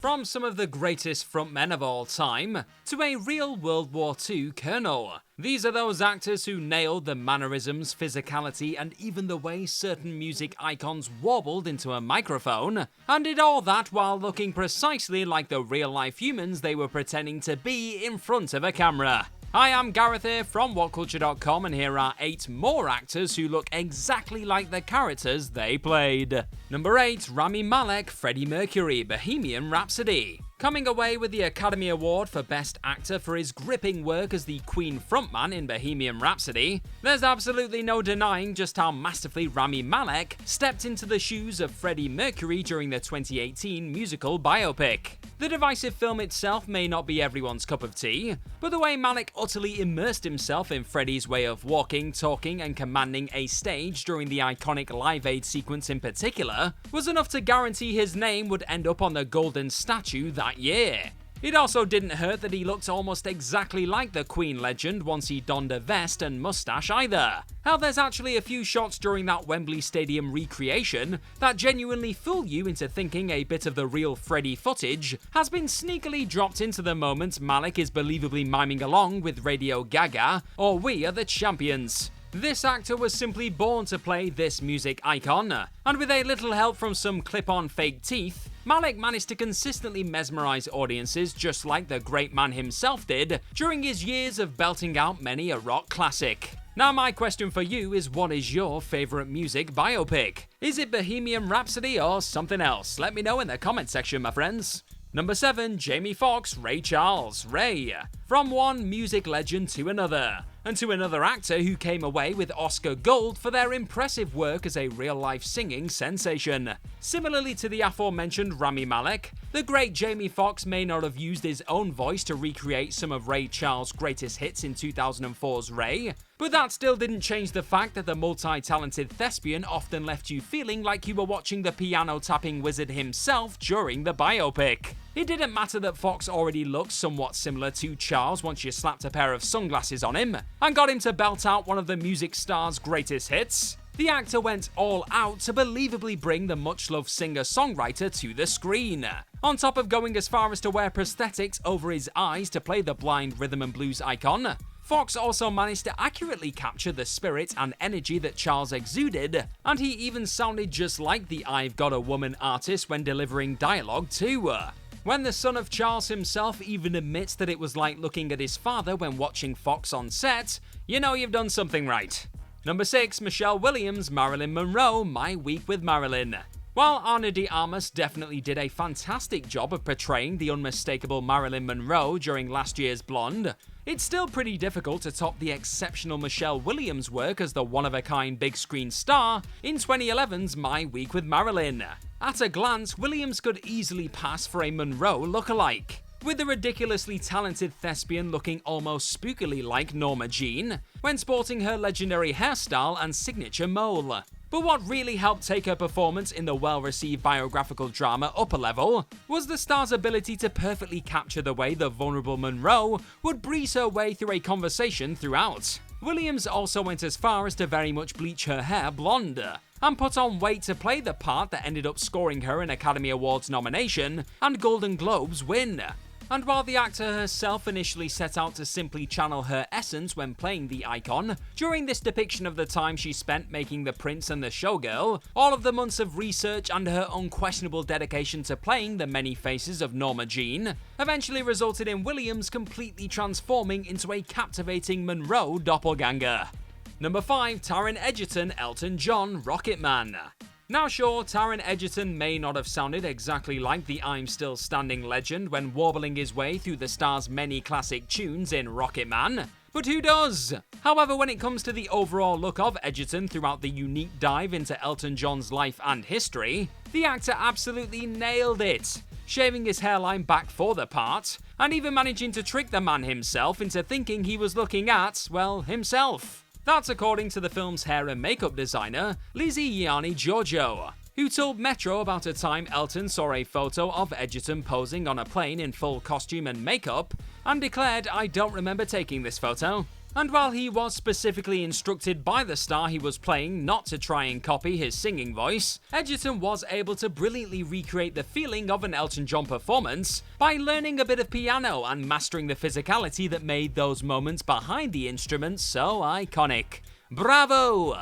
From some of the greatest frontmen of all time, to a real World War II colonel. These are those actors who nailed the mannerisms, physicality, and even the way certain music icons warbled into a microphone, and did all that while looking precisely like the real-life humans they were pretending to be in front of a camera. Hi, I'm Gareth here from WhatCulture.com, and here are 8 more actors who look exactly like the characters they played. Number 8. RAMI Malek, Freddie Mercury, Bohemian Rhapsody. Coming away with the Academy Award for Best Actor for his gripping work as the Queen frontman in Bohemian Rhapsody, there's absolutely no denying just how masterfully Rami Malek stepped into the shoes of Freddie Mercury during the 2018 musical biopic. The divisive film itself may not be everyone's cup of tea, but the way Malek utterly immersed himself in Freddie's way of walking, talking, and commanding a stage during the iconic Live Aid sequence in particular was enough to guarantee his name would end up on the golden statue that year. It also didn't hurt that he looked almost exactly like the Queen legend once he donned a vest and mustache either. Hell, there's actually a few shots during that Wembley Stadium recreation that genuinely fool you into thinking a bit of the real Freddie footage has been sneakily dropped into the moment Malek is believably miming along with Radio Gaga or We Are the Champions. This actor was simply born to play this music icon, and with a little help from some clip-on fake teeth, Malek managed to consistently mesmerize audiences just like the great man himself did during his years of belting out many a rock classic. Now my question for you is, what is your favourite music biopic? Is it Bohemian Rhapsody or something else? Let me know in the comment section, my friends. Number 7. Jamie Foxx, Ray Charles, Ray. From one music legend to another, and to another actor who came away with Oscar Gold for their impressive work as a real-life singing sensation. Similarly to the aforementioned Rami Malek, the great Jamie Foxx may not have used his own voice to recreate some of Ray Charles' greatest hits in 2004's Ray, but that still didn't change the fact that the multi-talented thespian often left you feeling like you were watching the piano-tapping wizard himself during the biopic. It didn't matter that Foxx already looked somewhat similar to Charles once you slapped a pair of sunglasses on him and got him to belt out one of the music star's greatest hits. The actor went all out to believably bring the much-loved singer-songwriter to the screen, on top of going as far as to wear prosthetics over his eyes to play the blind rhythm and blues icon. Foxx also managed to accurately capture the spirit and energy that Charles exuded, and he even sounded just like the I've Got a Woman artist when delivering dialogue too. When the son of Charles himself even admits that it was like looking at his father when watching Foxx on set, you know you've done something right. Number 6. Michelle Williams, Marilyn Monroe, My Week with Marilyn. While Ana de Armas definitely did a fantastic job of portraying the unmistakable Marilyn Monroe during last year's Blonde, it's still pretty difficult to top the exceptional Michelle Williams' work as the one-of-a-kind big screen star in 2011's My Week with Marilyn. At a glance, Williams could easily pass for a Monroe lookalike, with the ridiculously talented thespian looking almost spookily like Norma Jean when sporting her legendary hairstyle and signature mole. But what really helped take her performance in the well-received biographical drama up a level was the star's ability to perfectly capture the way the vulnerable Monroe would breeze her way through a conversation throughout. Williams also went as far as to very much bleach her hair blonde, and put on weight to play the part that ended up scoring her an Academy Awards nomination and Golden Globes win. And while the actor herself initially set out to simply channel her essence when playing the icon, during this depiction of the time she spent making The Prince and the Showgirl, all of the months of research and her unquestionable dedication to playing the many faces of Norma Jean eventually resulted in Williams completely transforming into a captivating Monroe doppelganger. Number 5. Taron Egerton, Elton John, Rocketman. Now sure, Taron Egerton may not have sounded exactly like the I'm Still Standing legend when warbling his way through the star's many classic tunes in Rocketman, but who does? However, when it comes to the overall look of Egerton throughout the unique dive into Elton John's life and history, the actor absolutely nailed it, shaving his hairline back for the part, and even managing to trick the man himself into thinking he was looking at, well, himself. That's according to the film's hair and makeup designer, Lizzie Gianni Giorgio, who told Metro about a time Elton saw a photo of Egerton posing on a plane in full costume and makeup, and declared, "I don't remember taking this photo." And while he was specifically instructed by the star he was playing not to try and copy his singing voice, Egerton was able to brilliantly recreate the feeling of an Elton John performance by learning a bit of piano and mastering the physicality that made those moments behind the instruments so iconic. Bravo!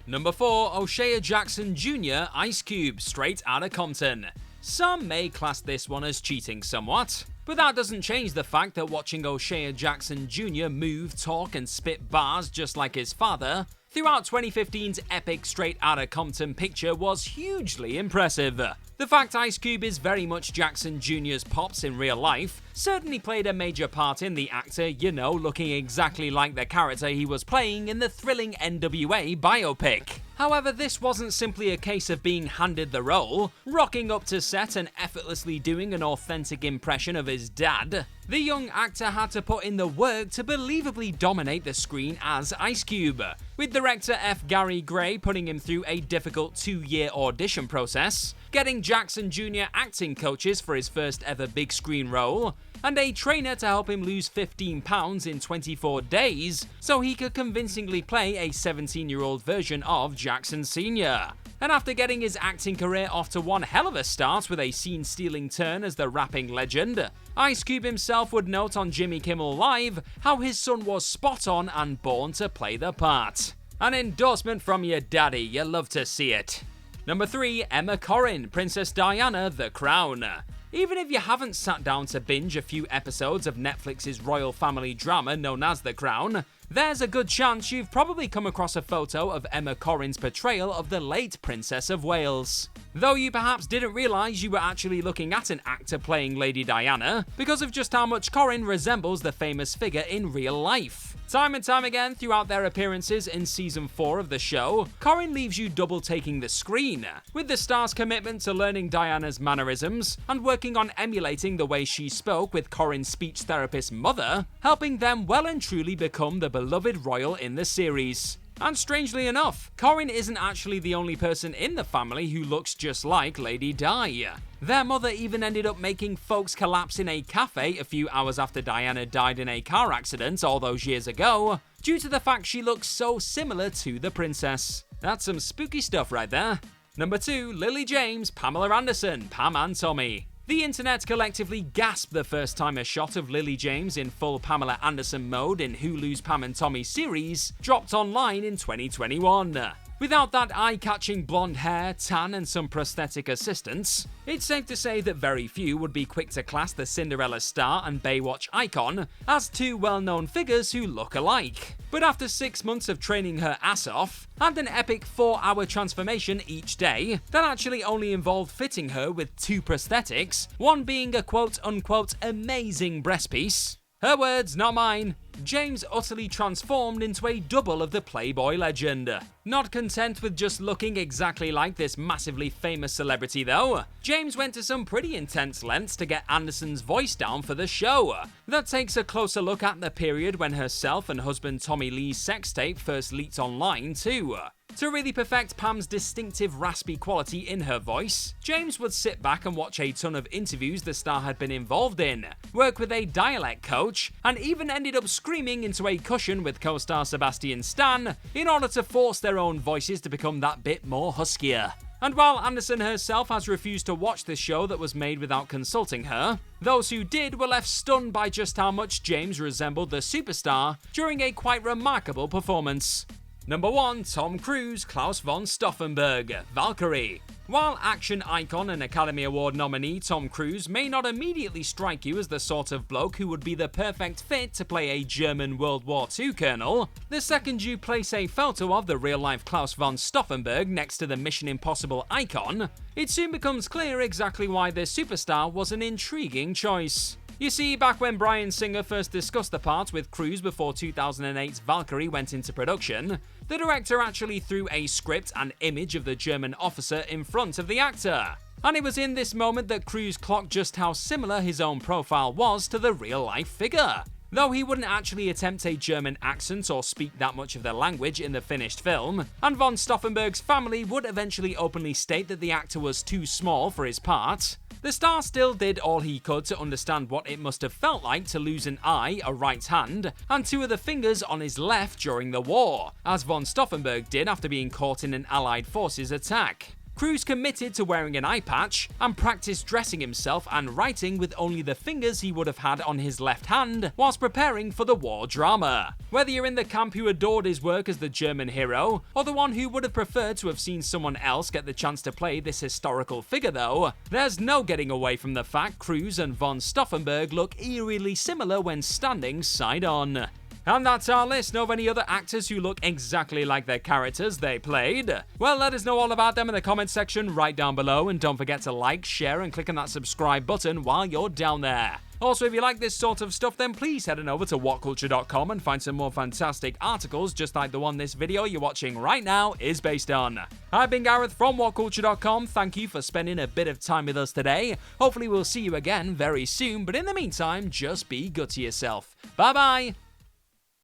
Number 4, O'Shea Jackson Jr. Ice Cube, straight outta Compton. Some may class this one as cheating somewhat, but that doesn't change the fact that watching O'Shea Jackson Jr. move, talk and spit bars just like his father throughout 2015's epic Straight Outta Compton picture was hugely impressive. The fact Ice Cube is very much Jackson Jr.'s pops in real life certainly played a major part in the actor, looking exactly like the character he was playing in the thrilling NWA biopic. However, this wasn't simply a case of being handed the role, rocking up to set and effortlessly doing an authentic impression of his dad. The young actor had to put in the work to believably dominate the screen as Ice Cube, with director F. Gary Gray putting him through a difficult 2-year audition process, getting Jackson Jr. acting coaches for his first ever big screen role, and a trainer to help him lose 15 pounds in 24 days so he could convincingly play a 17-year-old version of Jackson Sr. And after getting his acting career off to one hell of a start with a scene-stealing turn as the rapping legend, Ice Cube himself would note on Jimmy Kimmel Live how his son was spot on and born to play the part. An endorsement from your daddy, you love to see it. Number 3, Emma Corrin, Princess Diana, The Crown. Even if you haven't sat down to binge a few episodes of Netflix's royal family drama known as The Crown, there's a good chance you've probably come across a photo of Emma Corrin's portrayal of the late Princess of Wales. Though you perhaps didn't realise you were actually looking at an actor playing Lady Diana because of just how much Corrin resembles the famous figure in real life. Time and time again throughout their appearances in season 4 of the show, Corrin leaves you double taking the screen, with the star's commitment to learning Diana's mannerisms and working on emulating the way she spoke with Corrin's speech therapist mother, helping them well and truly become the beloved royal in the series. And strangely enough, Corrin isn't actually the only person in the family who looks just like Lady Di. Their mother even ended up making FOXX collapse in a cafe a few hours after Diana died in a car accident all those years ago, due to the fact she looks so similar to the princess. That's some spooky stuff right there. Number 2, Lily James, Pamela Anderson, Pam and Tommy. The internet collectively gasped the first time a shot of Lily James in full Pamela Anderson mode in Hulu's Pam and Tommy series dropped online in 2021. Without that eye-catching blonde hair, tan and some prosthetic assistance, it's safe to say that very few would be quick to class the Cinderella star and Baywatch icon as two well-known figures who look alike. But after 6 months of training her ass off, and an epic 4-hour transformation each day that actually only involved fitting her with 2 prosthetics, one being a quote-unquote amazing breastpiece, her words, not mine, James utterly transformed into a double of the Playboy legend. Not content with just looking exactly like this massively famous celebrity though, James went to some pretty intense lengths to get Anderson's voice down for the show. That takes a closer look at the period when herself and husband Tommy Lee's sex tape first leaked online too. To really perfect Pam's distinctive raspy quality in her voice, James would sit back and watch a ton of interviews the star had been involved in, work with a dialect coach, and even ended up screaming into a cushion with co-star Sebastian Stan in order to force their own voices to become that bit more huskier. And while Anderson herself has refused to watch this show that was made without consulting her, those who did were left stunned by just how much James resembled the superstar during a quite remarkable performance. Number 1, Tom Cruise, Klaus von Stauffenberg, Valkyrie. While action icon and Academy Award nominee Tom Cruise may not immediately strike you as the sort of bloke who would be the perfect fit to play a German World War II colonel, the second you place a photo of the real-life Klaus von Stauffenberg next to the Mission Impossible icon, it soon becomes clear exactly why this superstar was an intriguing choice. You see, back when Bryan Singer first discussed the part with Cruise before 2008's Valkyrie went into production, the director actually threw a script and image of the German officer in front of the actor. And it was in this moment that Cruise clocked just how similar his own profile was to the real-life figure. though he wouldn't actually attempt a German accent or speak that much of the language in the finished film, and von Stauffenberg's family would eventually openly state that the actor was too small for his part. The star still did all he could to understand what it must have felt like to lose an eye, a right hand, and 2 of the fingers on his left during the war, as von Stauffenberg did after being caught in an Allied forces attack. Cruise committed to wearing an eye patch and practiced dressing himself and writing with only the fingers he would have had on his left hand whilst preparing for the war drama. Whether you're in the camp who adored his work as the German hero, or the one who would have preferred to have seen someone else get the chance to play this historical figure though, there's no getting away from the fact Cruise and von Stauffenberg look eerily similar when standing side on. And that's our list of any other actors who look exactly like their characters they played. Well, let us know all about them in the comments section right down below, and don't forget to like, share, and click on that subscribe button while you're down there. Also, if you like this sort of stuff, then please head on over to whatculture.com and find some more fantastic articles just like the one this video you're watching right now is based on. I've been Gareth from whatculture.com, thank you for spending a bit of time with us today. Hopefully we'll see you again very soon, but in the meantime, just be good to yourself. Bye bye!